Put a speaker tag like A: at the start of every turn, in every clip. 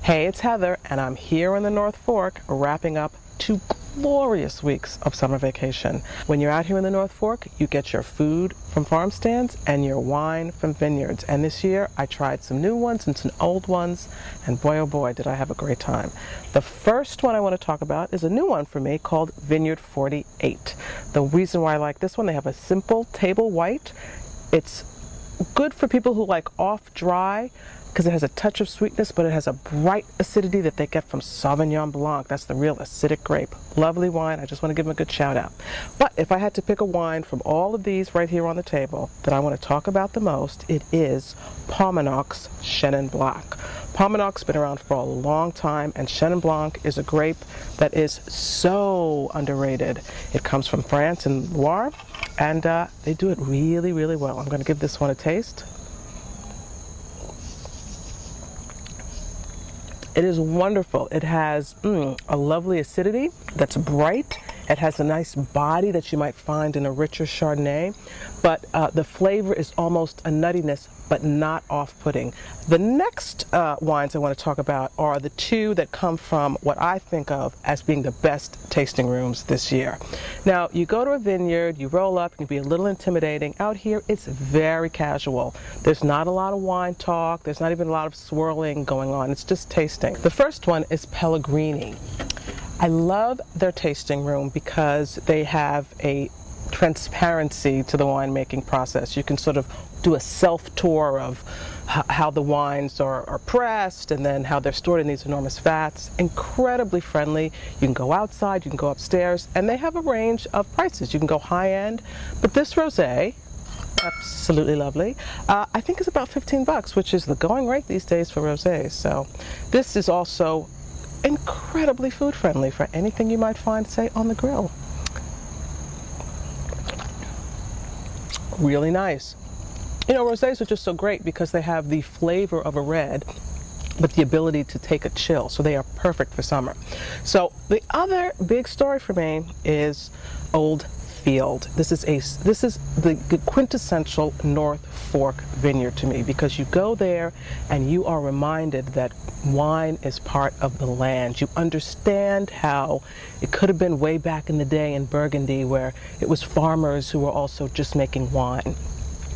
A: Hey, it's Heather, and I'm here in the North Fork wrapping up 2 glorious weeks of summer vacation. When you're out here in the North Fork, you get your food from farm stands and your wine from vineyards. And this year, I tried some new ones and some old ones, and boy, oh boy, did I have a great time. The first one I want to talk about is a new one for me called Vineyard 48. The reason why I like this one, they have a simple table white. It's good for people who like off-dry, because it has a touch of sweetness, but it has a bright acidity that they get from Sauvignon Blanc. That's the real acidic grape. Lovely wine. I just want to give them a good shout out. But if I had to pick a wine from all of these right here on the table that I want to talk about the most, it is Paumanoc's Chenin Blanc. Paumanoc's been around for a long time, and Chenin Blanc is a grape that is so underrated. It comes from France and Loire, and they do it really, really well. I'm going to give this one a taste. It is wonderful. It has a lovely acidity that's bright. It has a nice body that you might find in a richer Chardonnay, but the flavor is almost a nuttiness, but not off-putting. The next wines I want to talk about are the 2 that come from what I think of as being the best tasting rooms this year. Now, you go to a vineyard, you roll up, it can be a little intimidating. Out here, it's very casual. There's not a lot of wine talk. There's not even a lot of swirling going on. It's just tasting. The first one is Pellegrini. I love their tasting room because they have a transparency to the winemaking process. You can sort of do a self-tour of how the wines are pressed and then how they're stored in these enormous vats. Incredibly friendly. You can go outside, you can go upstairs, and they have a range of prices. You can go high-end, but this rosé, absolutely lovely, I think is about 15 bucks, which is the going rate these days for rosés. So this is also incredibly food friendly for anything you might find, say, on the grill. Really nice. You know, rosés are just so great because they have the flavor of a red, but the ability to take a chill. So they are perfect for summer. So the other big story for me is Old Field. This is the quintessential North Fork vineyard to me, because you go there and you are reminded that wine is part of the land. You understand how it could have been way back in the day in Burgundy, where it was farmers who were also just making wine.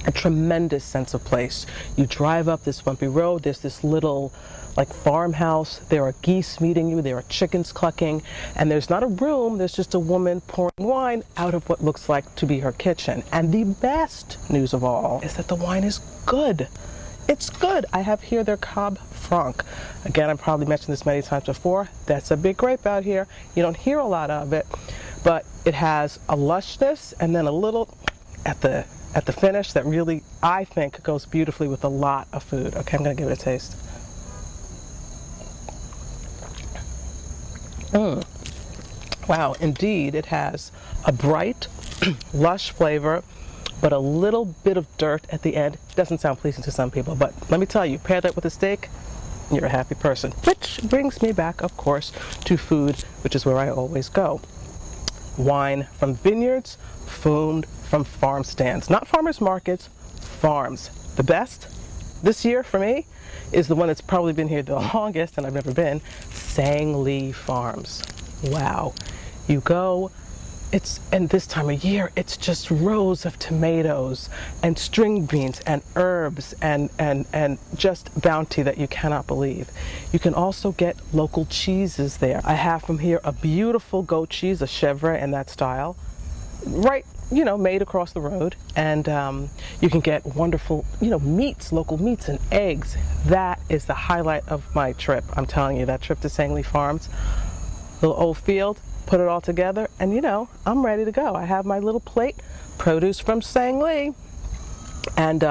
A: A tremendous sense of place. You drive up this bumpy road, there's this little like farmhouse, there are geese meeting you, there are chickens clucking, and there's not a room, there's just a woman pouring wine out of what looks like to be her kitchen. And the best news of all is that the wine is good. It's good. I have here their Cab Franc. Again, I've probably mentioned this many times before. That's a big grape out here. You don't hear a lot of it, but it has a lushness and then a little at the finish that really, I think, goes beautifully with a lot of food. Okay, I'm going to give it a taste. Wow, indeed, it has a bright, lush flavor, but a little bit of dirt at the end. Doesn't sound pleasing to some people, but let me tell you, pair that with a steak, you're a happy person. Which brings me back, of course, to food, which is where I always go. Wine from vineyards, food from farm stands. Not farmers markets, farms. The best this year for me is the one that's probably been here the longest, and I've never been, Sangley Farms. Wow. You go, and this time of year, it's just rows of tomatoes and string beans and herbs and just bounty that you cannot believe. You can also get local cheeses there. I have from here a beautiful goat cheese, a chèvre in that style, right, you know, made across the road. And you can get wonderful, you know, meats, local meats and eggs. That is the highlight of my trip. I'm telling you, that trip to Sangley Farms, little Old Field, put it all together, and you know, I'm ready to go. I have my little plate, produce from Sangley, and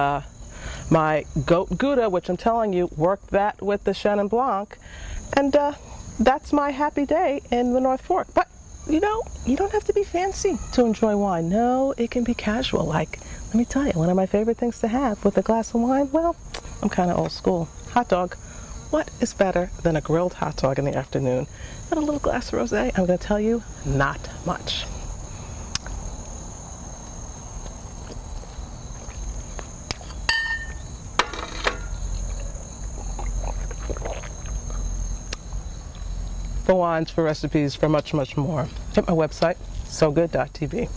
A: my goat Gouda, which I'm telling you, work that with the Chenin Blanc, and that's my happy day in the North Fork. But you know, you don't have to be fancy to enjoy wine. No, it can be casual. Like, let me tell you, one of my favorite things to have with a glass of wine, well, I'm kind of old school. Hot dog. What is better than a grilled hot dog in the afternoon and a little glass of rosé? I'm going to tell you, not much. for wines, for recipes, for much, much more. Hit my website, SoGood.tv.